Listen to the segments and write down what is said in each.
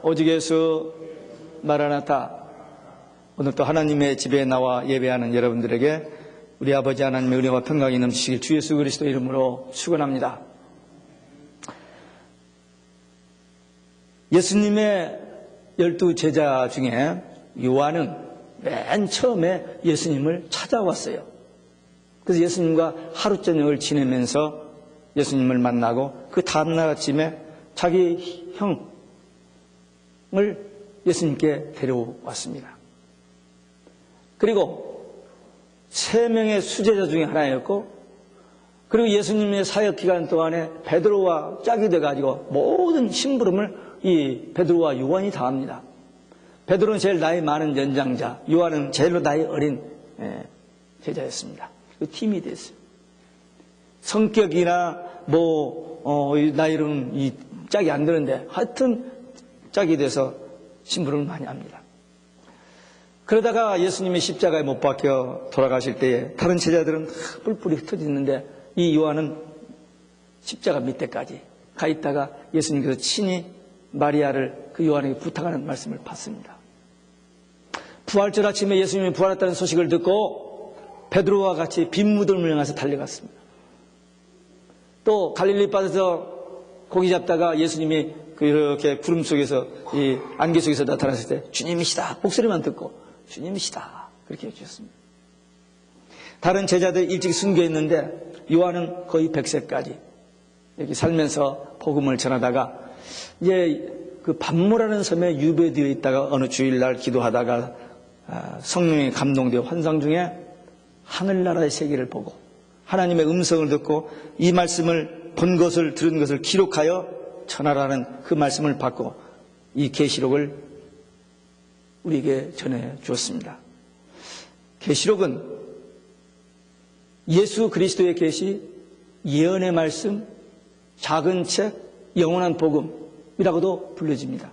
오직 예수 마라나타. 오늘 또 하나님의 집에 나와 예배하는 여러분들에게 우리 아버지 하나님의 은혜와 평강이 넘치길 주 예수 그리스도 이름으로 축원합니다. 예수님의 12 제자 중에 요한은 맨 처음에 예수님을 찾아왔어요. 그래서 예수님과 하루 저녁을 지내면서 예수님을 만나고 그 다음날 아침에 자기 형을 예수님께 데려왔습니다. 그리고 3명의 수제자 중에 하나였고, 그리고 예수님의 사역 기간 동안에 베드로와 짝이 돼가지고 모든 심부름을 이 베드로와 요한이 다 합니다. 베드로는 제일 나이 많은 연장자, 요한은 제일로 나이 어린 제자였습니다. 그 팀이 됐어요. 성격이나 나이로는 이 짝이 안 되는데 하여튼 짝이 돼서 심부름을 많이 합니다. 그러다가 예수님이 십자가에 못 박혀 돌아가실 때에 다른 제자들은 뿔뿔이 흩어지는데 이 요한은 십자가 밑에까지 가 있다가 예수님께서 친히 마리아를 그 요한에게 부탁하는 말씀을 받습니다. 부활절 아침에 예수님이 부활했다는 소식을 듣고 베드로와 같이 빈 무덤을 향해서 달려갔습니다. 또 갈릴리 바다에서 고기 잡다가 예수님이 이렇게 구름 속에서 이 안개 속에서 나타났을 때 주님이시다 목소리만 듣고 주님이시다 그렇게 해주셨습니다. 다른 제자들 일찍 순교했는데 요한은 거의 100세까지 여기 살면서 복음을 전하다가 이제 그 반모라는 섬에 유배되어 있다가 어느 주일날 기도하다가 성령에 감동되어 환상 중에 하늘나라의 세계를 보고 하나님의 음성을 듣고 이 말씀을 본 것을 들은 것을 기록하여 전하라는 그 말씀을 받고 이 계시록을 우리에게 전해 주었습니다. 계시록은 예수 그리스도의 계시, 예언의 말씀, 작은 책, 영원한 복음이라고도 불려집니다.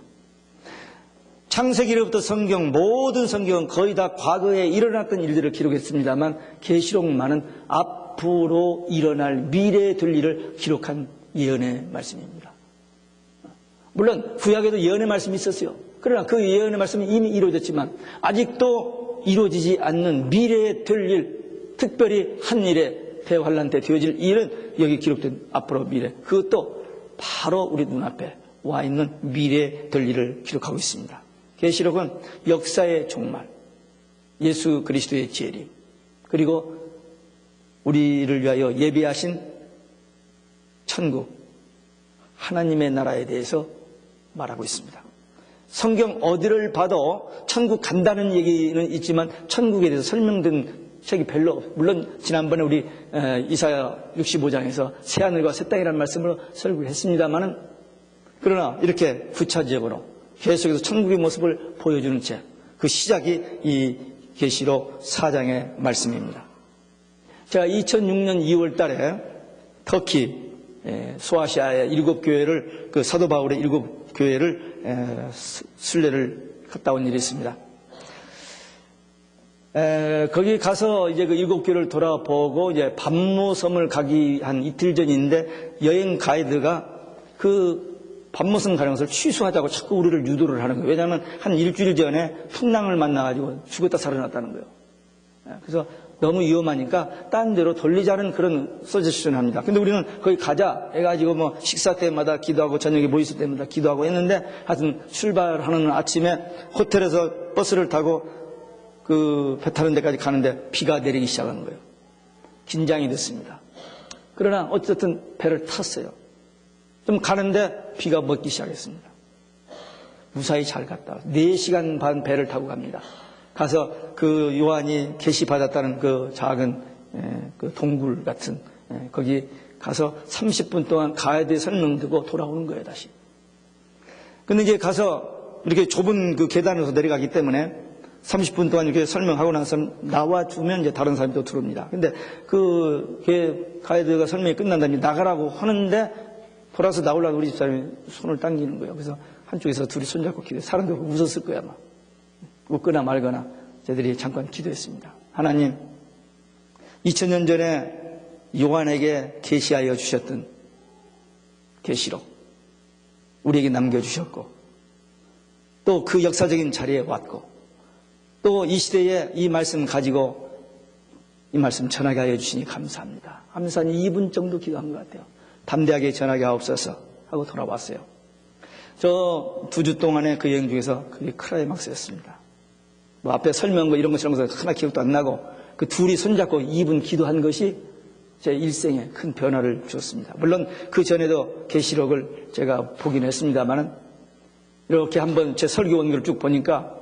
창세기로부터 성경, 모든 성경은 거의 다 과거에 일어났던 일들을 기록했습니다만 계시록만은 앞으로 일어날 미래에 될 일을 기록한 예언의 말씀입니다. 물론 구약에도 예언의 말씀이 있었어요. 그러나 그 예언의 말씀이 이미 이루어졌지만 아직도 이루어지지 않는 미래에 될 일, 특별히 한 일에 대환란 때 되어질 일은 여기 기록된 앞으로 미래, 그것도 바로 우리 눈앞에 와 있는 미래에 될 일을 기록하고 있습니다. 계시록은 역사의 종말, 예수 그리스도의 재림, 그리고 우리를 위하여 예비하신 천국, 하나님의 나라에 대해서 말하고 있습니다. 성경 어디를 봐도 천국 간다는 얘기는 있지만 천국에 대해서 설명된 책이 별로 없어요. 물론 지난번에 우리 이사야 65장에서 새하늘과 새 땅이라는 말씀으로 설교를 했습니다마는, 그러나 이렇게 구체적으로 계속해서 천국의 모습을 보여주는 책, 그 시작이 이 계시록 4장의 말씀입니다. 제가 2006년 2월 달에 터키 소아시아의 7교회를, 그 사도 바울의 7교회를 순례를 갔다 온 일이 있습니다. 거기 가서 이제 그 7교회를 돌아보고 이제 반모섬을 가기 한 이틀 전인데 여행 가이드가 그 반모섬 가는 것을 취소하자고 자꾸 우리를 유도를 하는 거예요. 왜냐하면 한 일주일 전에 풍랑을 만나가지고 죽었다 살아났다는 거예요. 그래서 너무 위험하니까 딴 데로 돌리자는 그런 서제션을 합니다. 근데 우리는 거기 가자 해가지고 뭐 식사 때마다 기도하고 저녁에 모였을 때마다 기도하고 했는데, 하여튼 출발하는 아침에 호텔에서 버스를 타고 그 배 타는 데까지 가는데 비가 내리기 시작하는 거예요. 긴장이 됐습니다. 그러나 어쨌든 배를 탔어요. 좀 가는데 비가 멎기 시작했습니다. 무사히 잘 갔다. 4시간 반 배를 타고 갑니다. 가서 그 요한이 계시받았다는 그 작은 그 동굴 같은 거기 가서 30분 동안 가이드의 설명 듣고 돌아오는 거예요, 다시. 근데 이제 가서 이렇게 좁은 그 계단에서 내려가기 때문에 30분 동안 이렇게 설명하고 나서 나와주면 이제 다른 사람이 또 들어옵니다. 근데 그 가이드가 설명이 끝난 다음에 나가라고 하는데 돌아서 나오려고 우리 집사람이 손을 당기는 거예요. 그래서 한쪽에서 둘이 손잡고 기도해. 사람들 웃었을 거야, 아마. 웃거나 말거나 저희들이 잠깐 기도했습니다. 하나님, 2000년 전에 요한에게 계시하여 주셨던 계시록 우리에게 남겨주셨고, 또 그 역사적인 자리에 왔고 또 이 시대에 이 말씀 가지고 이 말씀 전하게 하여 주시니 감사합니다 하면서 한 2분 정도 기도한 것 같아요. 담대하게 전하게 하옵소서 하고 돌아왔어요. 저 2주 동안의 그 여행 중에서 그게 클라이막스였습니다. 뭐 앞에 설명과 이런 것이런 것은 하나 기억도 안 나고 그 둘이 손잡고 2분 기도한 것이 제 일생에 큰 변화를 주었습니다. 물론 그 전에도 계시록을 제가 보긴 했습니다만은 이렇게 한번 제 설교 원고를 쭉 보니까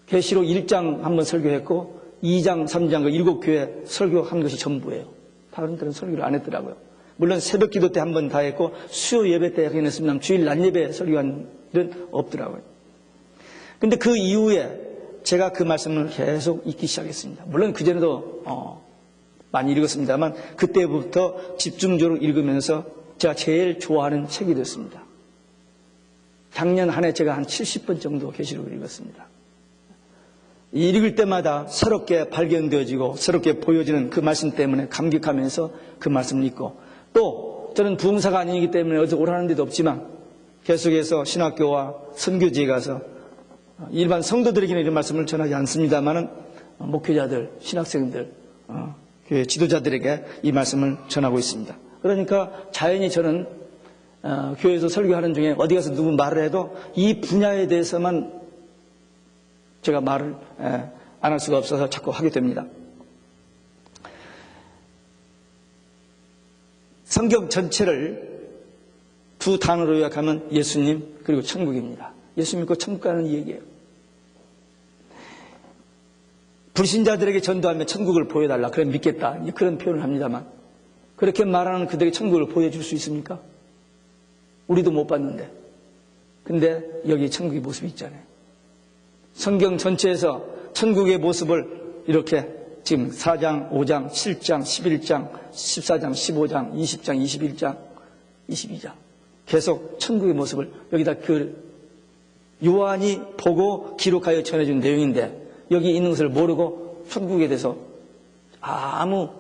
계시록 1장 한번 설교했고 2장, 3장 그 7교회 설교한 것이 전부예요. 다른 데는 설교를 안 했더라고요. 물론 새벽 기도 때 한번 다 했고 수요 예배 때 하긴 했습니다만 주일 낮 예배 설교한 일은 없더라고요. 근데 그 이후에 제가 그 말씀을 계속 읽기 시작했습니다. 물론 그전에도 많이 읽었습니다만 그때부터 집중적으로 읽으면서 제가 제일 좋아하는 책이 됐습니다. 작년 한 해 제가 한 70번 정도 계시록을 읽었습니다. 읽을 때마다 새롭게 발견되어지고 새롭게 보여지는 그 말씀 때문에 감격하면서 그 말씀을 읽고 또 저는 부흥사가 아니기 때문에 어디 오라는 데도 없지만 계속해서 신학교와 선교지에 가서 일반 성도들에게는 이런 말씀을 전하지 않습니다만은 목회자들, 신학생들, 교회 지도자들에게 이 말씀을 전하고 있습니다. 그러니까 자연히 저는 교회에서 설교하는 중에 어디 가서 누구 말을 해도 이 분야에 대해서만 제가 말을 안 할 수가 없어서 자꾸 하게 됩니다. 성경 전체를 두 단어로 요약하면 예수님 그리고 천국입니다. 예수 믿고 천국 가는 이 얘기예요. 불신자들에게 전도하면 천국을 보여달라. 그래 믿겠다. 그런 표현을 합니다만 그렇게 말하는 그들에게 천국을 보여줄 수 있습니까? 우리도 못 봤는데. 근데 여기 천국의 모습이 있잖아요. 성경 전체에서 천국의 모습을 이렇게 지금 4장, 5장, 7장, 11장, 14장, 15장, 20장, 21장, 22장 계속 천국의 모습을 여기다 그 요한이 보고 기록하여 전해준 내용인데 여기 있는 것을 모르고 천국에 대해서 아무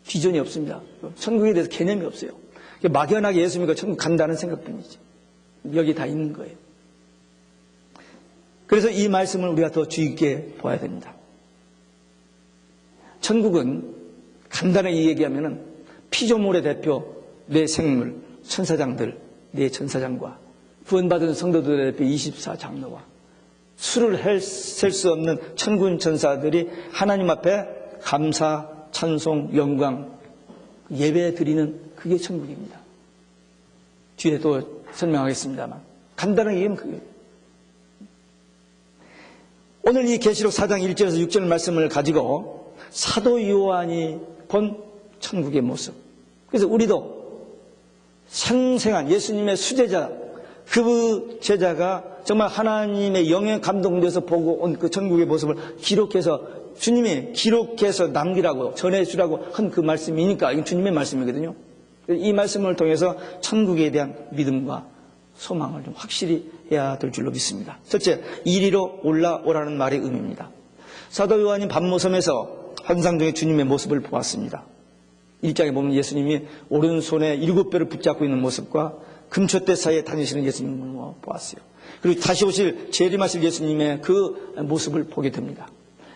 비전이 없습니다. 천국에 대해서 개념이 없어요. 막연하게 예수 믿고 천국 간다는 생각뿐이지. 여기 다 있는 거예요. 그래서 이 말씀을 우리가 더 주의 깊게 봐야 됩니다. 천국은 간단하게 얘기하면은 피조물의 대표 내 생물, 천사장들, 내 천사장과 구원받은 성도들의 대표 24장로와 수를 셀 수 없는 천군 천사들이 하나님 앞에 감사, 찬송, 영광, 예배 드리는 그게 천국입니다. 뒤에 또 설명하겠습니다만 간단하게 얘기하면 그게 오늘 이 계시록 4장 1절에서 6절 말씀을 가지고 사도 요한이 본 천국의 모습. 그래서 우리도 생생한 예수님의 수제자, 그 제자가 정말 하나님의 영에 감동돼서 보고 온 그 천국의 모습을 기록해서 주님이 기록해서 남기라고 전해주라고 한 그 말씀이니까 이건 주님의 말씀이거든요. 이 말씀을 통해서 천국에 대한 믿음과 소망을 좀 확실히 해야 될 줄로 믿습니다. 첫째, 이리로 올라오라는 말의 의미입니다. 사도 요한이 밤모섬에서 환상 중에 주님의 모습을 보았습니다. 1장에 보면 예수님이 오른손에 7뼈를 붙잡고 있는 모습과 금초대 사이에 다니시는 예수님을 보았어요. 그리고 다시 오실 재림하실 예수님의 그 모습을 보게 됩니다.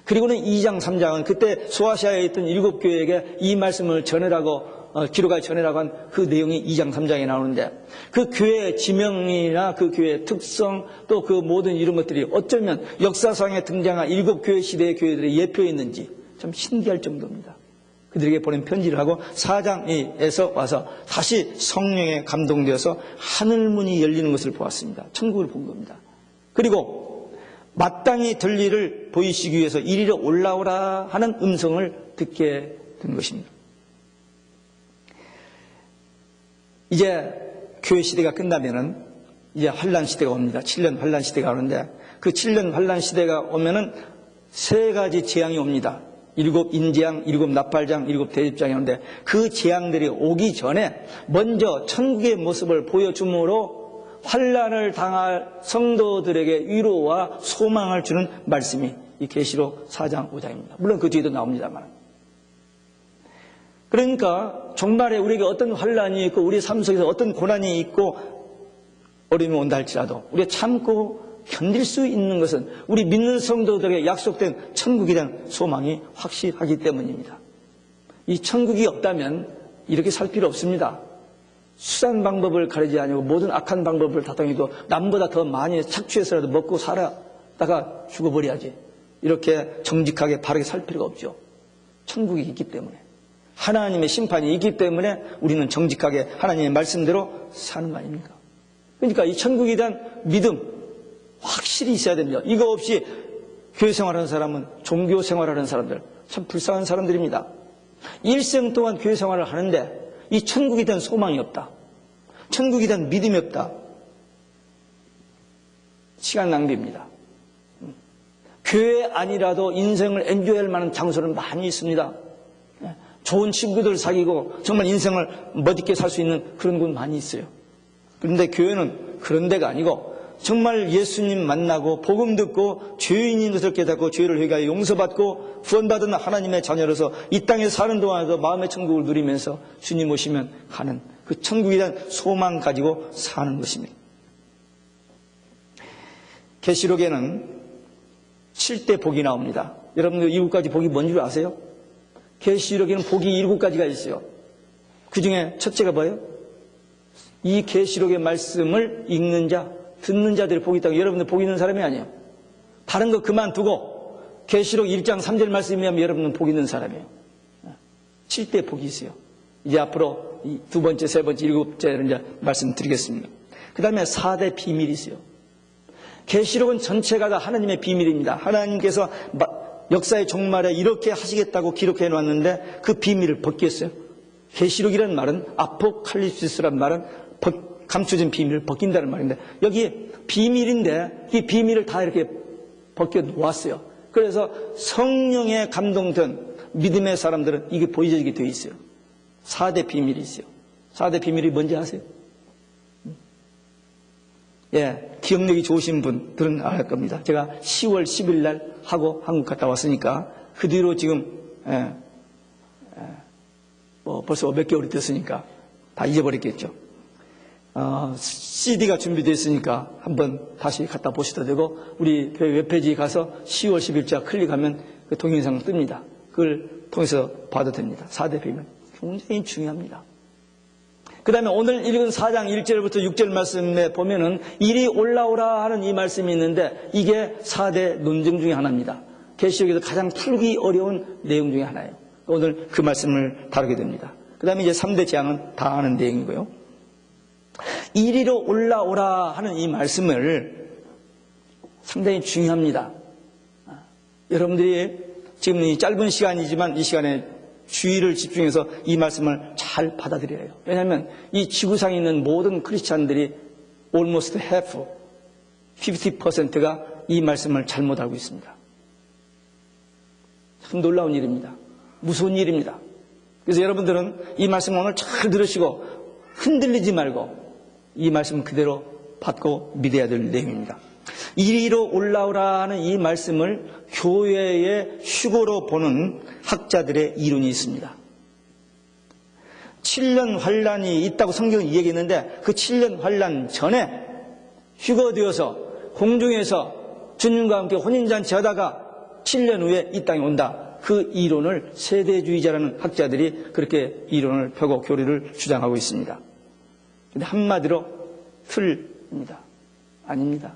그리고는 2장, 3장은 그때 소아시아에 있던 7교회에게 이 말씀을 전해라고 기록하여 전해라고 한 그 내용이 2장, 3장에 나오는데 그 교회의 지명이나 그 교회의 특성 또 그 모든 이런 것들이 어쩌면 역사상에 등장한 7교회 시대의 교회들의 예표였는지 참 신기할 정도입니다. 그들에게 보낸 편지를 하고 4장에서 와서 다시 성령에 감동되어서 하늘문이 열리는 것을 보았습니다. 천국을 본 겁니다. 그리고 마땅히 될 일을 보이시기 위해서 이리로 올라오라 하는 음성을 듣게 된 것입니다. 이제 교회 시대가 끝나면은 이제 환란 시대가 옵니다. 7년 환란 시대가 오는데 그 7년 환란 시대가 오면은 3가지 재앙이 옵니다. 7 인재앙, 7 나팔장, 7 대집장이 오는데 그 재앙들이 오기 전에 먼저 천국의 모습을 보여줌으로 환란을 당할 성도들에게 위로와 소망을 주는 말씀이 이 계시록 4장 5장입니다. 물론 그 뒤에도 나옵니다만. 그러니까 정말에 우리에게 어떤 환란이 있고 우리 삶 속에서 어떤 고난이 있고 어려움이 온다 할지라도 우리가 참고 견딜 수 있는 것은 우리 믿는 성도들에게 약속된 천국에 대한 소망이 확실하기 때문입니다. 이 천국이 없다면 이렇게 살 필요 없습니다. 수단 방법을 가리지 아니고 모든 악한 방법을 다 당해도 남보다 더 많이 착취해서라도 먹고 살다가 죽어버려야지. 이렇게 정직하게 바르게 살 필요가 없죠. 천국이 있기 때문에. 하나님의 심판이 있기 때문에 우리는 정직하게 하나님의 말씀대로 사는 거 아닙니까? 그러니까 이 천국에 대한 믿음 확실히 있어야 됩니다. 이거 없이 교회 생활하는 사람은 종교 생활하는 사람들 참 불쌍한 사람들입니다. 일생 동안 교회 생활을 하는데 이 천국에 대한 소망이 없다. 천국에 대한 믿음이 없다. 시간 낭비입니다. 교회 아니라도 인생을 엔조이할 만한 장소는 많이 있습니다. 좋은 친구들 사귀고 정말 인생을 멋있게 살 수 있는 그런 곳 많이 있어요. 그런데 교회는 그런 데가 아니고 정말 예수님 만나고 복음 듣고 죄인인 것을 깨닫고 죄를 회개하여 용서받고 구원받은 하나님의 자녀로서 이 땅에 사는 동안에도 마음의 천국을 누리면서 주님 오시면 가는 그 천국에 대한 소망 가지고 사는 것입니다. 계시록에는 7대 복이 나옵니다. 여러분들 7가지 복이 뭔지 아세요? 계시록에는 복이 7가지가 있어요. 그 중에 첫째가 뭐예요? 이 계시록의 말씀을 읽는 자, 듣는 자들이 복이 있다고. 여러분들 복 있는 사람이 아니에요. 다른 거 그만두고 계시록 1장 3절 말씀에 하면 여러분은 복 있는 사람이에요. 7대 복이 있어요. 이제 앞으로 두 번째, 세 번째, 7번째를 이제 말씀드리겠습니다. 그 다음에 4대 비밀이 있어요. 계시록은 전체가 다 하나님의 비밀입니다. 하나님께서 역사의 종말에 이렇게 하시겠다고 기록해 놓았는데 그 비밀을 벗겼어요. 계시록이라는 말은 아포칼립시스라는 말은 감춰진 비밀을 벗긴다는 말인데 여기 비밀인데 이 비밀을 다 이렇게 벗겨 놓았어요. 그래서 성령에 감동된 믿음의 사람들은 이게 보여지게 되어 있어요. 4대 비밀이 있어요. 4대 비밀이 뭔지 아세요? 예, 기억력이 좋으신 분들은 알 겁니다. 제가 10월 10일 날 하고 한국 갔다 왔으니까 그 뒤로 지금 벌써 몇 개월이 됐으니까 다 잊어버렸겠죠. CD가 준비되어 있으니까 한번 다시 갖다 보셔도 되고 우리 교회 웹페이지에 가서 10월 10일자 클릭하면 그 동영상 뜹니다. 그걸 통해서 봐도 됩니다. 4대 비밀 굉장히 중요합니다. 그 다음에 오늘 읽은 4장 1절부터 6절 말씀에 보면은 이리 올라오라 하는 이 말씀이 있는데 이게 4대 논증 중에 하나입니다. 계시록에서 가장 풀기 어려운 내용 중에 하나예요. 오늘 그 말씀을 다루게 됩니다. 그 다음에 이제 3대 재앙은 다 아는 내용이고요. 이리로 올라오라 하는 이 말씀을 상당히 중요합니다. 여러분들이 지금 이 짧은 시간이지만 이 시간에 주의를 집중해서 이 말씀을 잘 받아들여야 해요. 왜냐하면 이 지구상에 있는 모든 크리스찬들이 almost half, 50%가 이 말씀을 잘못 알고 있습니다. 참 놀라운 일입니다. 무서운 일입니다. 그래서 여러분들은 이 말씀을 오늘 잘 들으시고 흔들리지 말고 이 말씀을 그대로 받고 믿어야 될 내용입니다. 이리로 올라오라 하는 이 말씀을 교회의 휴거로 보는 학자들의 이론이 있습니다. 7년 환란이 있다고 성경은 얘기했는데 그 7년 환란 전에 휴거되어서 공중에서 주님과 함께 혼인잔치 하다가 7년 후에 이 땅에 온다. 그 이론을 세대주의자라는 학자들이 그렇게 이론을 펴고 교리를 주장하고 있습니다. 근데 한마디로 틀립니다. 아닙니다.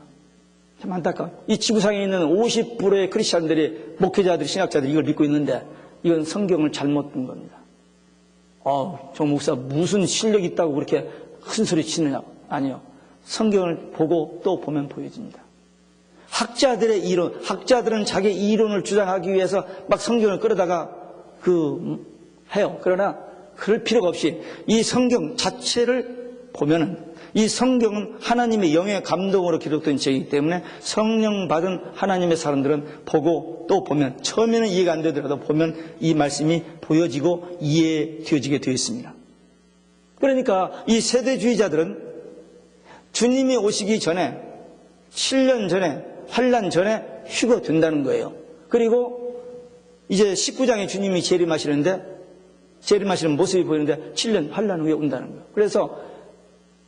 참 안타까워요. 이 지구상에 있는 50%의 크리스찬들이, 목회자들이, 신학자들이 이걸 믿고 있는데 이건 성경을 잘못 본 겁니다. 저 목사 무슨 실력이 있다고 그렇게 큰 소리 치느냐. 아니요. 성경을 보고 또 보면 보여집니다. 학자들의 이론, 학자들은 자기 이론을 주장하기 위해서 막 성경을 끌어다가 해요. 그러나 그럴 필요가 없이 이 성경 자체를 보면은 이 성경은 하나님의 영의 감동으로 기록된 책이기 때문에 성령 받은 하나님의 사람들은 보고 또 보면 처음에는 이해가 안 되더라도 보면 이 말씀이 보여지고 이해되어지게 되어 있습니다. 그러니까 이 세대주의자들은 주님이 오시기 전에 7년 전에 환란 전에 휴거된다는 거예요. 그리고 이제 19장에 주님이 재림하시는 모습이 보이는데 7년 환란 후에 온다는 거예요. 그래서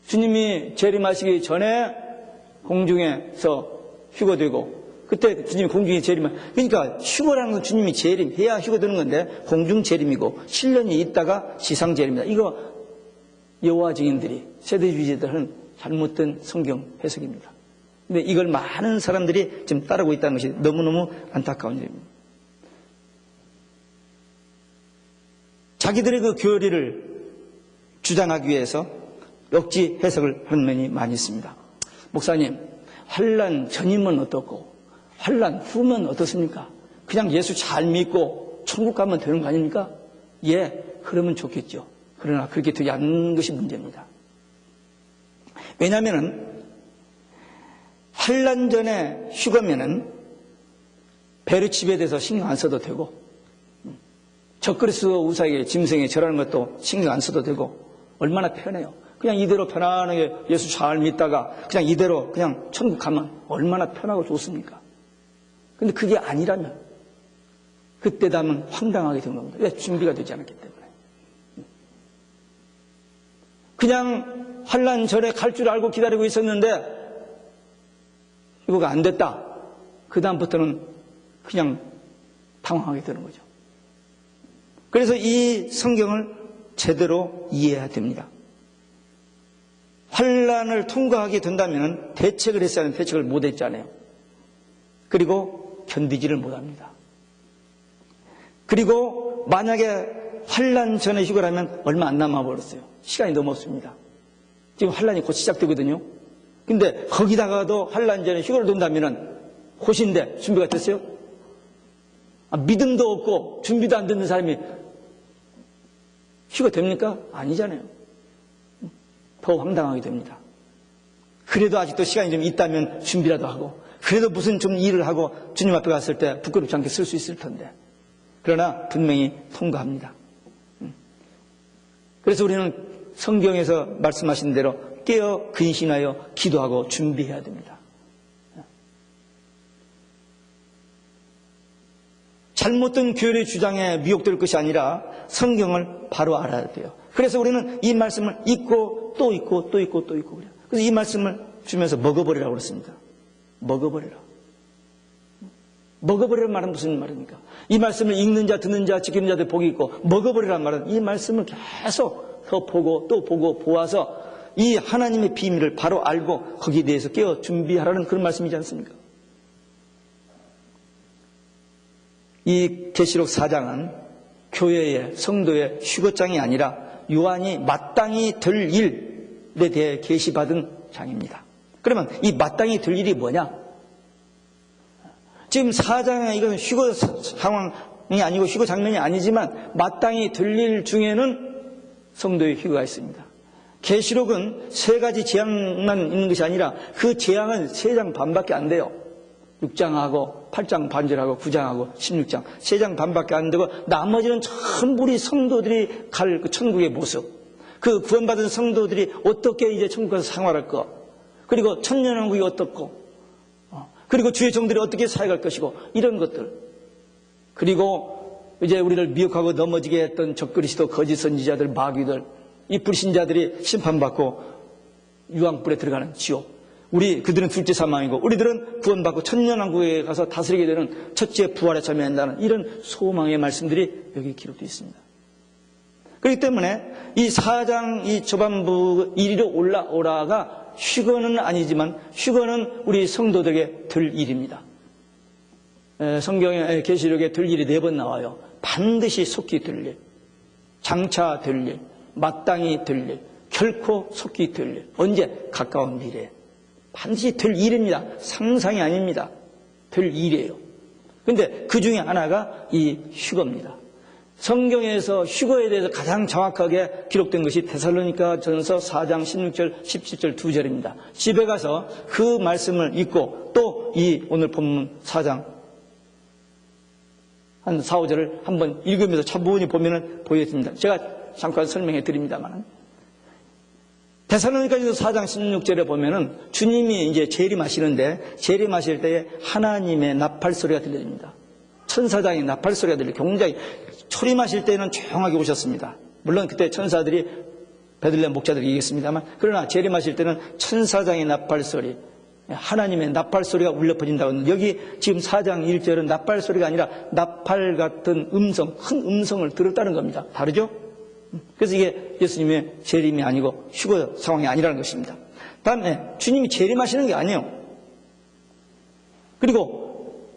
주님이 재림하시기 전에 공중에서 휴거되고 그때 주님이 공중에 재림하 그러니까 휴거라는 건 주님이 재림해야 휴거되는 건데 공중 재림이고 7년이 있다가 지상 재림이다. 이거 여호와 증인들이 세대주의자들은 잘못된 성경 해석입니다. 근데 이걸 많은 사람들이 지금 따르고 있다는 것이 너무너무 안타까운 일입니다. 자기들의 그 교리를 주장하기 위해서 역지 해석을 하는 면이 많이 있습니다. 목사님, 환난 전이면 어떻고 환난 후면 어떻습니까? 그냥 예수 잘 믿고 천국 가면 되는 거 아닙니까? 예, 그러면 좋겠죠. 그러나 그렇게 되지 않는 것이 문제입니다. 왜냐하면 환난 전에 휴거면은 베르칩에 대해서 신경 안 써도 되고 적그리스도 우사에게 짐승에 절하는 것도 신경 안 써도 되고 얼마나 편해요. 그냥 이대로 편안하게 예수 잘 믿다가 그냥 이대로 그냥 천국 가면 얼마나 편하고 좋습니까? 근데 그게 아니라면 그때 되면 황당하게 된 겁니다. 왜? 준비가 되지 않았기 때문에. 그냥 환난 전에 갈 줄 알고 기다리고 있었는데 이거가 안 됐다. 그 다음부터는 그냥 당황하게 되는 거죠. 그래서 이 성경을 제대로 이해해야 됩니다. 환난을 통과하게 된다면 대책을 했어야 하는 대책을 못 했잖아요. 그리고 견디지를 못합니다. 그리고 만약에 환난 전에 휴거라면 얼마 안 남아버렸어요. 시간이 너무 없습니다. 지금 환난이 곧 시작되거든요. 근데 거기다가도 환난 전에 휴거를 둔다면 곧인데 준비가 됐어요? 믿음도 없고 준비도 안 되는 사람이 휴거 됩니까? 아니잖아요. 더 황당하게 됩니다. 그래도 아직도 시간이 좀 있다면 준비라도 하고 그래도 무슨 좀 일을 하고 주님 앞에 갔을 때 부끄럽지 않게 쓸 수 있을 텐데 그러나 분명히 통과합니다. 그래서 우리는 성경에서 말씀하신 대로 깨어 근신하여 기도하고 준비해야 됩니다. 잘못된 교리 주장에 미혹될 것이 아니라 성경을 바로 알아야 돼요. 그래서 우리는 이 말씀을 읽고 또 읽고 또 읽고 또 읽고 그래요. 그래서 이 말씀을 주면서 먹어버리라고 그랬습니다. 먹어버리라. 먹어버리라는 말은 무슨 말입니까? 이 말씀을 읽는 자, 듣는 자, 지키는 자들 복이 있고 먹어버리라는 말은 이 말씀을 계속 더 보고 또 보고 보아서 이 하나님의 비밀을 바로 알고 거기에 대해서 깨어 준비하라는 그런 말씀이지 않습니까? 이 계시록 4장은 교회의 성도의 휴거장이 아니라 요한이 마땅히 될 일에 대해 계시받은 장입니다. 그러면 이 마땅히 될 일이 뭐냐? 지금 4장에 이건 휴거 상황이 아니고 휴거 장면이 아니지만 마땅히 될 일 중에는 성도의 휴거가 있습니다. 계시록은 3가지 재앙만 있는 것이 아니라 그 재앙은 3장 반밖에 안 돼요. 6장하고 8장 반절하고 9장하고 16장 3장 반밖에 안 되고 나머지는 전부 우리 성도들이 갈 그 천국의 모습, 그 구원받은 성도들이 어떻게 이제 천국 가서 생활할 것, 그리고 천년왕국이 어떻고, 그리고 주의 종들이 어떻게 사역할 것이고 이런 것들, 그리고 이제 우리를 미혹하고 넘어지게 했던 적그리스도 거짓 선지자들, 마귀들, 이 불신자들이 심판받고 유황불에 들어가는 지옥, 그들은 둘째 사망이고 우리들은 구원받고 천년왕국에 가서 다스리게 되는 첫째 부활에 참여한다는 이런 소망의 말씀들이 여기 기록되어 있습니다. 그렇기 때문에 이 4장 이 초반부 이리로 올라오라가 휴거는 아니지만 휴거는 우리 성도들에게 될 일입니다. 성경의 계시록에 될 일이 4번 나와요. 반드시 속히 될 일, 장차 될 일, 마땅히 될 일, 결코 속히 될 일. 언제? 가까운 미래에. 반드시 될 일입니다. 상상이 아닙니다. 될 일이에요. 그런데 그 중에 하나가 이 휴거입니다. 성경에서 휴거에 대해서 가장 정확하게 기록된 것이 데살로니가 전서 4장 16절, 17절 2절입니다. 집에 가서 그 말씀을 읽고 또 이 오늘 본문 4장 한 4, 5절을 한번 읽으면서 차분히 보면은 보여집니다. 제가 잠깐 설명해 드립니다만. 데살로니가전서 4장 16절에 보면은 주님이 이제 재림하시는데 재림하실 때에 하나님의 나팔 소리가 들려집니다. 천사장의 나팔 소리가 들려 굉장히 초림하실 때는 조용하게 오셨습니다. 물론 그때 천사들이 베들레헴 목자들이 얘기했습니다만, 그러나 재림하실 때는 천사장의 나팔소리, 하나님의 나팔소리가 울려 퍼진다고 하는데, 여기 지금 4장 1절은 나팔소리가 아니라 나팔 같은 음성, 큰 음성을 들었다는 겁니다. 다르죠? 그래서 이게 예수님의 재림이 아니고 휴거 상황이 아니라는 것입니다. 다음에 주님이 재림하시는 게 아니에요. 그리고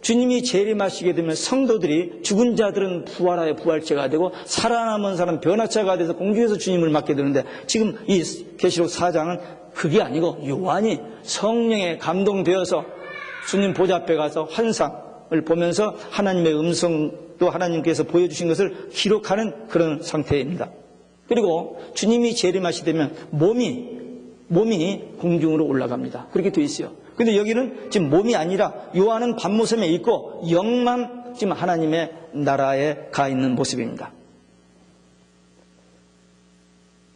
주님이 재림하시게 되면 성도들이, 죽은 자들은 부활하여 부활체가 되고 살아남은 사람 변화체가 돼서 공중에서 주님을 맞게 되는데, 지금 이 계시록 4장은 그게 아니고 요한이 성령에 감동되어서 주님 보좌 앞에 가서 환상을 보면서 하나님의 음성, 또 하나님께서 보여주신 것을 기록하는 그런 상태입니다. 그리고 주님이 재림하시되면 몸이 공중으로 올라갑니다. 그렇게 되어 있어요. 근데 여기는 지금 몸이 아니라 요한은 밤모섬에 있고 영만 지금 하나님의 나라에 가 있는 모습입니다.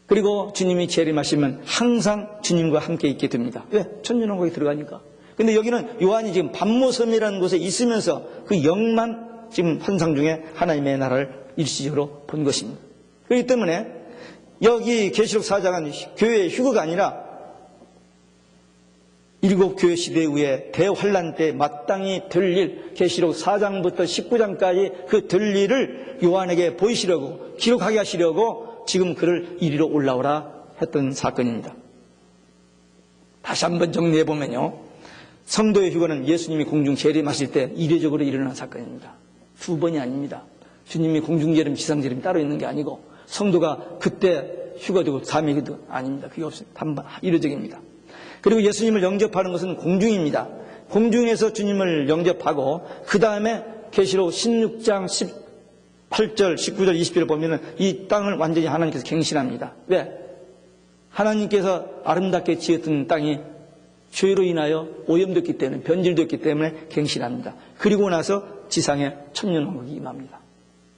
그리고 주님이 재림하시면 항상 주님과 함께 있게 됩니다. 왜? 천년왕국에 들어가니까. 근데 여기는 요한이 지금 밤모섬이라는 곳에 있으면서 그 영만 지금 환상 중에 하나님의 나라를 일시적으로 본 것입니다. 그렇기 때문에 여기 계시록 4장은 교회의 휴거가 아니라 일곱 교회 시대 후에 대환란 때 마땅히 될 일, 계시록 4장부터 19장까지 그 될 일을 요한에게 보이시려고, 기록하게 하시려고 지금 그를 이리로 올라오라 했던 사건입니다. 다시 한번 정리해보면요, 성도의 휴거는 예수님이 공중 재림하실 때 이례적으로 일어난 사건입니다. 두 번이 아닙니다. 주님이 공중 재림, 지상 재림이 따로 있는 게 아니고 성도가 그때 휴거되고 다음에 휴거도 아닙니다. 그게 없어요. 단번 이례적입니다. 그리고 예수님을 영접하는 것은 공중입니다. 공중에서 주님을 영접하고 그 다음에 계시록 16장 18절, 19절, 20절을 보면은 이 땅을 완전히 하나님께서 갱신합니다. 왜? 하나님께서 아름답게 지었던 땅이 죄로 인하여 오염됐기 때문에, 변질됐기 때문에 갱신합니다. 그리고 나서 지상에 천년왕국이 임합니다.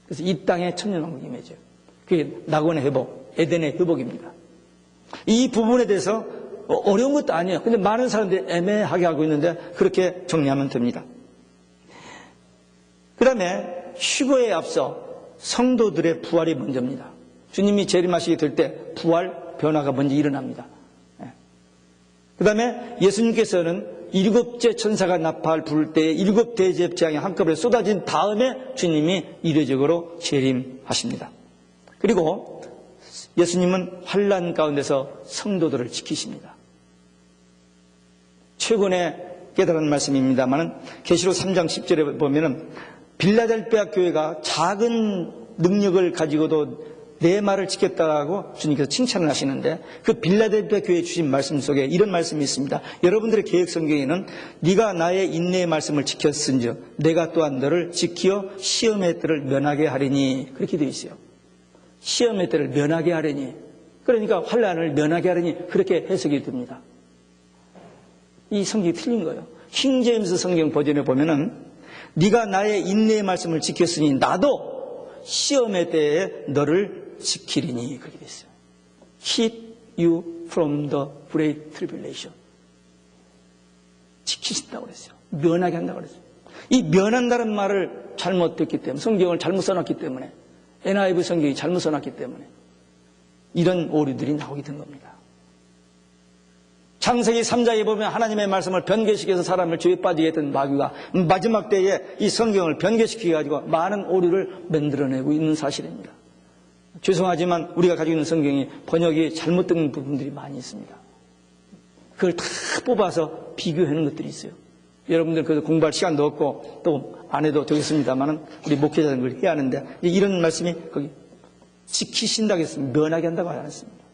그래서 이 땅에 천년왕국이 임해져요. 그게 낙원의 회복, 에덴의 회복입니다. 이 부분에 대해서 어려운 것도 아니에요. 근데 많은 사람들이 애매하게 하고 있는데 그렇게 정리하면 됩니다. 그 다음에 휴거에 앞서 성도들의 부활이 먼저입니다. 주님이 재림하시게 될 때 부활, 변화가 먼저 일어납니다. 그 다음에 예수님께서는 일곱째 천사가 나팔 부를 때에 일곱 대접 재앙이 한꺼번에 쏟아진 다음에 주님이 이례적으로 재림하십니다. 그리고 예수님은 환난 가운데서 성도들을 지키십니다. 최근에 깨달은 말씀입니다만은 계시록 3장 10절에 보면은 빌라델피아 교회가 작은 능력을 가지고도 내 말을 지켰다고 주님께서 칭찬을 하시는데, 그 빌라델피아 교회에 주신 말씀 속에 이런 말씀이 있습니다. 여러분들의 개혁 성경에는 네가 나의 인내의 말씀을 지켰은즉 내가 또한 너를 지키어 시험의 때를 면하게 하리니, 그렇게 되어 있어요. 시험의 때를 면하게 하리니, 그러니까 환난을 면하게 하리니, 그렇게 해석이 됩니다. 이 성경이 틀린 거예요. 킹제임스 성경 버전에 보면은 네가 나의 인내의 말씀을 지켰으니 나도 시험의 때에 너를 지키리니, 그렇게 됐어요. Keep you from the great tribulation. 지키신다고 그랬어요. 면하게 한다고 그랬어요. 이 면한다는 말을 잘못 듣기 때문에, 성경을 잘못 써놨기 때문에, NIV 성경이 잘못 써놨기 때문에 이런 오류들이 나오게 된 겁니다. 창세기 3장에 보면 하나님의 말씀을 변개시켜서 사람을 죄에 빠지게 했던 마귀가 마지막 때에 이 성경을 변개시켜가지고 많은 오류를 만들어내고 있는 사실입니다. 죄송하지만 우리가 가지고 있는 성경이 번역이 잘못된 부분들이 많이 있습니다. 그걸 다 뽑아서 비교하는 것들이 있어요. 여러분들 그래서 공부할 시간도 없고 또 안 해도 되겠습니다만은 우리 목회자는 걸 해야 하는데, 이런 말씀이 거기 지키신다고 했습니다. 면하게 한다고 하지 않았습니다.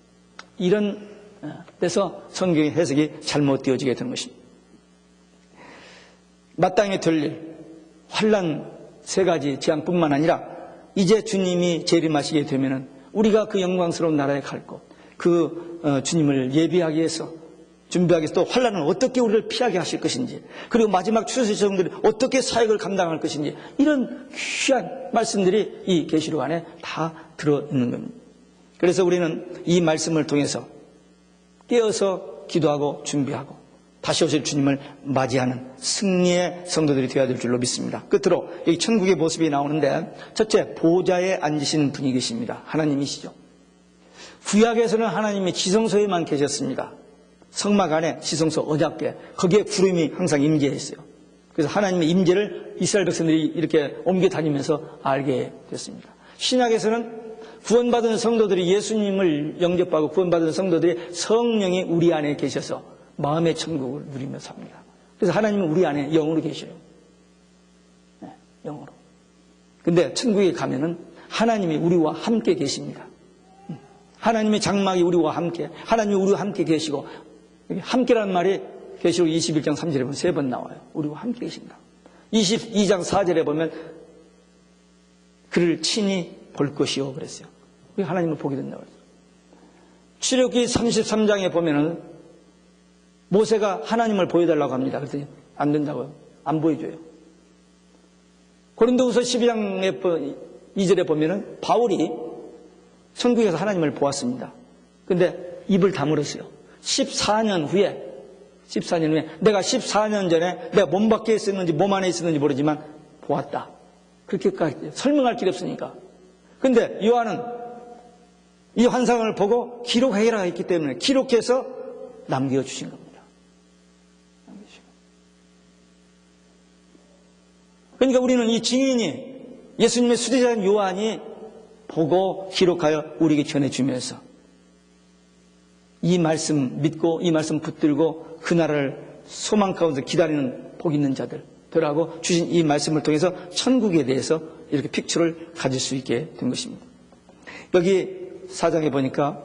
이런 데서 성경의 해석이 잘못되어지게 되는 것입니다. 마땅히 될 일, 환난 세 가지 재앙뿐만 아니라 이제 주님이 재림하시게 되면은 우리가 그 영광스러운 나라에 갈 곳, 주님을 예비하기 위해서, 준비하기 위해서, 또 환난은 어떻게 우리를 피하게 하실 것인지, 그리고 마지막 추수의 종들이 어떻게 사역을 감당할 것인지, 이런 귀한 말씀들이 이 계시록 안에 다 들어있는 겁니다. 그래서 우리는 이 말씀을 통해서 깨어서 기도하고 준비하고 다시 오실 주님을 맞이하는 승리의 성도들이 되어야 될 줄로 믿습니다. 끝으로 여기 천국의 모습이 나오는데, 첫째, 보좌에 앉으신 분이 계십니다. 하나님이시죠. 구약에서는 하나님이 지성소에만 계셨습니다. 성막 안에 지성소 언약궤, 거기에 구름이 항상 임재해 있어요. 그래서 하나님의 임재를 이스라엘 백성들이 이렇게 옮겨 다니면서 알게 됐습니다. 신약에서는 구원받은 성도들이 예수님을 영접하고 구원받은 성도들이 성령이 우리 안에 계셔서 마음의 천국을 누리며 삽니다. 그래서 하나님은 우리 안에 영으로 계셔요. 네, 영으로. 근데 천국에 가면은 하나님이 우리와 함께 계십니다. 하나님의 장막이 우리와 함께, 하나님이 우리와 함께 계시고, 함께라는 말이 계시록 21장 3절에 보면 3번 나와요. 우리와 함께 계신다. 22장 4절에 보면 그를 친히 볼 것이요 그랬어요. 하나님을 보게 된다고 그랬어요. 출애굽기 33장에 보면은 모세가 하나님을 보여달라고 합니다. 그랬더니 안 된다고요. 안 보여줘요. 고린도후서 12장 2절에 보면은 바울이 천국에서 하나님을 보았습니다. 근데 입을 다물었어요. 14년 후에 내가 14년 전에 내가 몸 밖에 있었는지 몸 안에 있었는지 모르지만 보았다. 그렇게까지 설명할 길이 없으니까. 근데 요한은 이 환상을 보고 기록해라 했기 때문에 기록해서 남겨주신 겁니다. 그러니까 우리는 이 증인이 예수님의 수제자인 요한이 보고 기록하여 우리에게 전해주면서 이 말씀 믿고 이 말씀 붙들고 그 날을 소망 가운데 기다리는 복 있는 자들하고 주신 이 말씀을 통해서 천국에 대해서 이렇게 픽처를 가질 수 있게 된 것입니다. 여기 4장에 보니까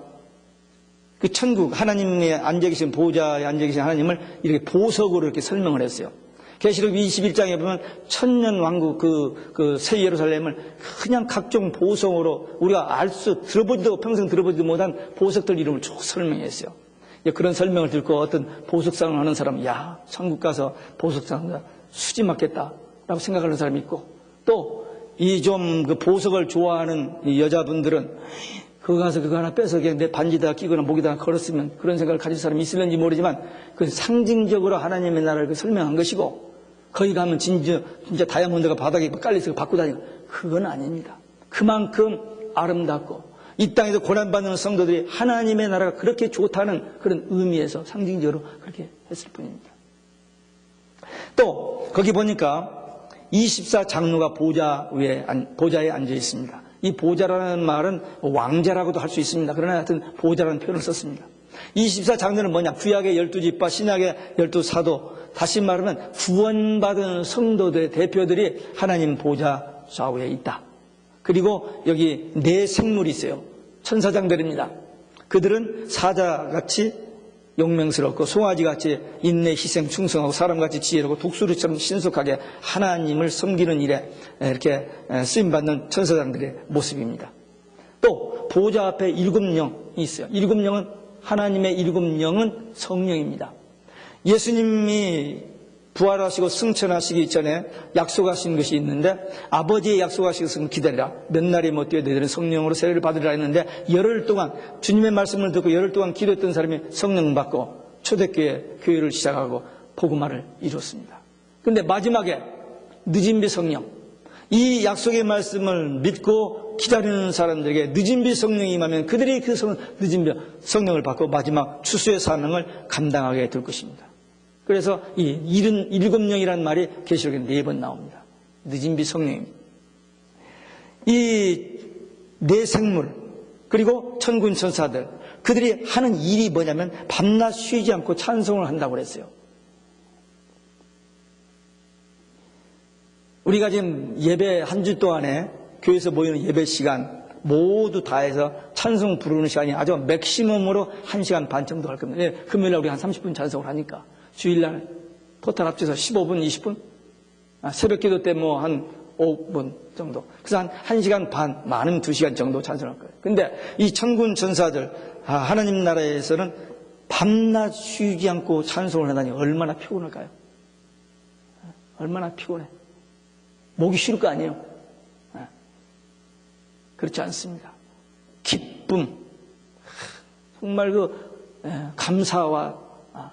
그 천국 하나님의 앉아계신 보호자에 앉아계신 하나님을 이렇게 보석으로 이렇게 설명을 했어요. 계시록 21장에 보면 천년 왕국 그 새 예루살렘을 그냥 각종 보석으로 우리가 들어보지도 평생 들어보지도 못한 보석들 이름을 쭉 설명했어요. 그런 설명을 듣고 어떤 보석상을 하는 사람은 야 천국 가서 보석상 수지 맞겠다라고 생각하는 사람이 있고 또 이 좀 그 보석을 좋아하는 이 여자분들은 그거 가서 그거 하나 빼서 그냥 내 반지에다 끼거나 목에다가 걸었으면 그런 생각을 가질 사람이 있을는지 모르지만 그 상징적으로 하나님의 나라를 설명한 것이고 거기 가면 진짜 다이아몬드가 바닥에 깔려서 받고 다니고 그건 아닙니다. 그만큼 아름답고 이 땅에서 고난받는 성도들이 하나님의 나라가 그렇게 좋다는 그런 의미에서 상징적으로 그렇게 했을 뿐입니다. 또 거기 보니까 24장로가 보좌에 앉아 있습니다. 이 보좌라는 말은 왕자라고도 할 수 있습니다. 그러나 하여튼 보좌라는 표현을 썼습니다. 24장로는 뭐냐? 구약의 12지파, 신약의 12사도, 다시 말하면 구원받은 성도들의 대표들이 하나님 보좌 좌우에 있다. 그리고 여기 네 생물이 있어요. 천사장들입니다. 그들은 사자같이 용맹스럽고 송아지같이 인내, 희생, 충성하고 사람같이 지혜롭고 독수리처럼 신속하게 하나님을 섬기는 일에 이렇게 쓰임받는 천사장들의 모습입니다. 또 보좌 앞에 7영이 있어요. 7영은 하나님의 7영은 성령입니다. 예수님이 부활하시고 승천하시기 전에 약속하신 것이 있는데 아버지의 약속하신 것은 기다리라. 몇 날이 못 되어 너희들은 성령으로 세례를 받으리라 했는데 열흘 동안 주님의 말씀을 듣고 열흘 동안 기도했던 사람이 성령 받고 초대교회를 시작하고 복음화를 이뤘습니다. 그런데 마지막에 늦은비 성령, 이 약속의 말씀을 믿고 기다리는 사람들에게 늦은비 성령이 임하면 그들이 그 늦은비 성령을 받고 마지막 추수의 사명을 감당하게 될 것입니다. 그래서 이 7영이라는 말이 계시록에 4번 나옵니다. 늦은비 성령입니다. 이 네 생물 그리고 천군 천사들 그들이 하는 일이 뭐냐면 밤낮 쉬지 않고 찬송을 한다고 그랬어요. 우리가 지금 예배 한 주 동안에 교회에서 모이는 예배 시간 모두 다 해서 찬송 부르는 시간이 아주 맥시멈으로 1시간 반 정도 할 겁니다. 예, 금요일날 우리 한 30분 찬송을 하니까 주일날 토탈 합쳐서 15분, 20분? 새벽 기도 때 뭐 한 5분 정도. 그래서 한 1시간 반, 많으면 2시간 정도 찬송할 거예요. 근데 이 천군 천사들, 하나님 나라에서는 밤낮 쉬지 않고 찬송을 하다니 얼마나 피곤할까요? 얼마나 피곤해. 목이 쉬울 거 아니에요? 그렇지 않습니다. 기쁨, 정말 감사와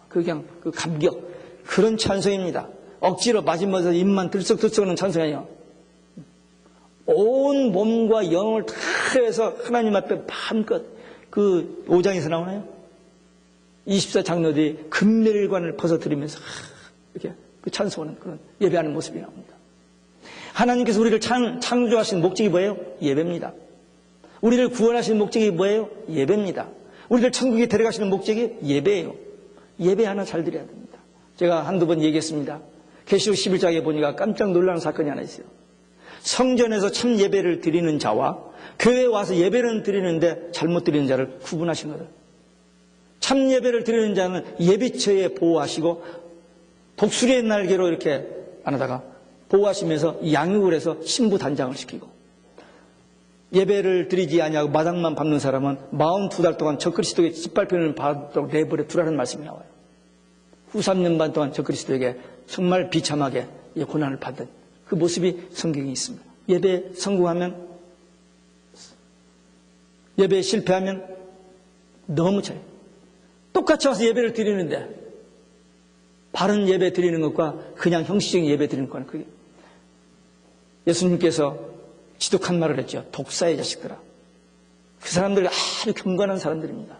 그냥 그 감격, 그런 찬송입니다. 억지로 맞으면서 입만 들썩들썩하는 찬송이 아니에요. 온 몸과 영을 다 해서 하나님 앞에 마음껏 그 5장에서 나오나요? 24장로들이 금멸관을 벗어들이면서 이렇게 그 찬송하는 그런 예배하는 모습이 나옵니다. 하나님께서 우리를 창조하신 목적이 뭐예요? 예배입니다. 우리를 구원하신 목적이 뭐예요? 예배입니다. 우리를 천국에 데려가시는 목적이 예배예요. 예배 하나 잘 드려야 됩니다. 제가 한두 번 얘기했습니다. 계시록 11장에 보니까 깜짝 놀라는 사건이 하나 있어요. 성전에서 참 예배를 드리는 자와 교회에 와서 예배를 드리는데 잘못 드리는 자를 구분하신 거예요. 참 예배를 드리는 자는 예비처에 보호하시고 독수리의 날개로 이렇게 안에다가 보호하시면서 양육을 해서 신부 단장을 시키고, 예배를 드리지 아니하고 마당만 밟는 사람은 42달 동안 적그리스도에게 짓밟히는 받도록 내버려 두라는 말씀이 나와요. 후 3년 반 동안 적그리스도에게 정말 비참하게 고난을 받은 그 모습이 성경에 있습니다. 예배 성공하면, 예배에 실패하면 너무 차요. 똑같이 와서 예배를 드리는데 바른 예배 드리는 것과 그냥 형식적인 예배 드리는 것과는 그게, 예수님께서 지독한 말을 했죠. 독사의 자식들아. 그 사람들이 아주 경건한 사람들입니다.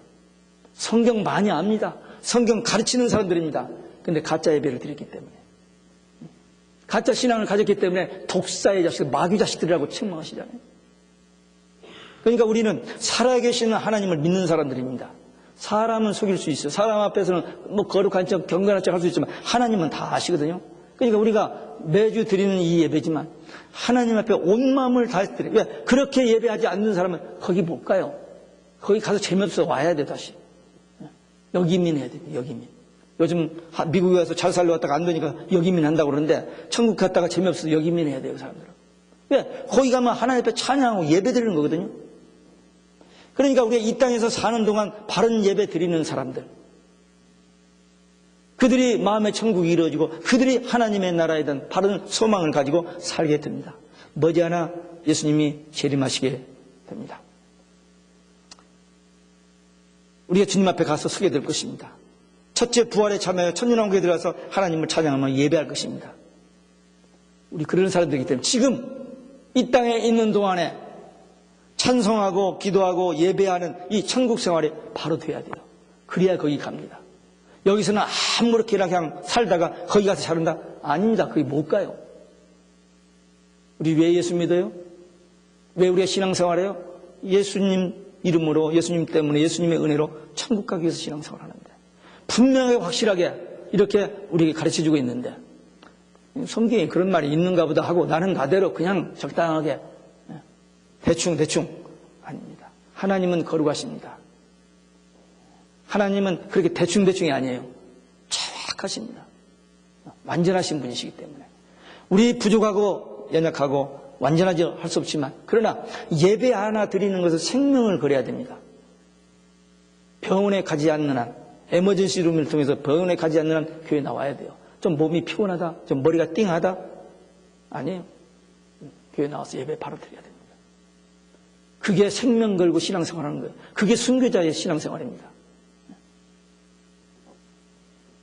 성경 많이 압니다. 성경 가르치는 사람들입니다. 그런데 가짜 예배를 드렸기 때문에, 가짜 신앙을 가졌기 때문에 독사의 자식, 마귀 자식들이라고 책망하시잖아요. 그러니까 우리는 살아계시는 하나님을 믿는 사람들입니다. 사람은 속일 수 있어요. 사람 앞에서는 뭐 거룩한 척, 경건한 척 할 수 있지만 하나님은 다 아시거든요. 그러니까 우리가 매주 드리는 이 예배지만 하나님 앞에 온 마음을 다해서 드려요. 왜? 그렇게 예배하지 않는 사람은 거기 못 가요. 거기 가서 재미없어 와야 돼, 다시. 역이민 해야 돼요, 역이민. 요즘 미국에 가서 잘 살러 왔다가 안 되니까 역이민 한다고 그러는데, 천국 갔다가 재미없어서 역이민 해야 돼요, 그 사람들은. 왜? 거기 가면 하나님 앞에 찬양하고 예배 드리는 거거든요. 그러니까 우리가 이 땅에서 사는 동안 바른 예배 드리는 사람들, 그들이 마음의 천국이 이루어지고 그들이 하나님의 나라에 대한 바른 소망을 가지고 살게 됩니다. 머지않아 예수님이 재림하시게 됩니다. 우리가 주님 앞에 가서 서게 될 것입니다. 첫째, 부활에 참여하여 천년왕국에 들어가서 하나님을 찬양하며 예배할 것입니다. 우리 그런 사람들이기 때문에 지금 이 땅에 있는 동안에 찬송하고 기도하고 예배하는 이 천국 생활이 바로 돼야 돼요. 그래야 거기 갑니다. 여기서는 아무렇게나 그냥 살다가 거기 가서 자른다? 아닙니다. 거기 못 가요. 우리 왜 예수 믿어요? 왜 우리가 신앙생활해요? 예수님 이름으로, 예수님 때문에, 예수님의 은혜로 천국 가기 위해서 신앙생활 하는데, 분명하게 확실하게 이렇게 우리에게 가르쳐주고 있는데, 성경에 그런 말이 있는가 보다 하고 나는 나대로 그냥 적당하게 대충 아닙니다. 하나님은 거룩하십니다. 하나님은 그렇게 대충이 아니에요. 정확하십니다. 완전하신 분이시기 때문에 우리 부족하고 연약하고 완전하지 할 수 없지만, 그러나 예배 하나 드리는 것은 생명을 걸어야 됩니다. 병원에 가지 않는 한, 에머전시 룸을 통해서 병원에 가지 않는 한 교회에 나와야 돼요. 좀 몸이 피곤하다, 좀 머리가 띵하다, 아니에요. 교회 나와서 예배 바로 드려야 됩니다. 그게 생명 걸고 신앙생활하는 거예요. 그게 순교자의 신앙생활입니다.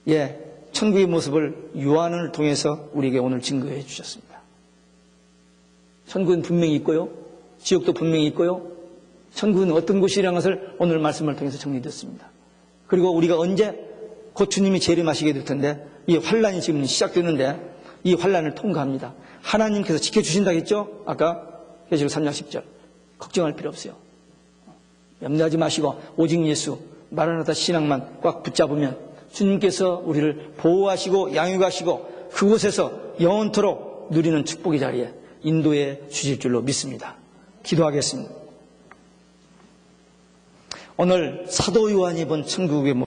예, 천국의 모습을 요한을 통해서 우리에게 오늘 증거해 주셨습니다. 천국은 분명히 있고요, 지옥도 분명히 있고요, 천국은 어떤 곳이라는 것을 오늘 말씀을 통해서 정리됐습니다. 그리고 우리가 언제 곧 주님이 재림하시게 될 텐데, 이 환란이 지금 시작되는데 이 환란을 통과합니다. 하나님께서 지켜주신다고 했죠? 아까 계시록 3장 10절. 걱정할 필요 없어요. 염려하지 마시고 오직 예수, 마라나타 신앙만 꽉 붙잡으면 주님께서 우리를 보호하시고 양육하시고 그곳에서 영원토록 누리는 축복의 자리에 인도해 주실 줄로 믿습니다. 기도하겠습니다. 오늘 사도 요한이 본 천국의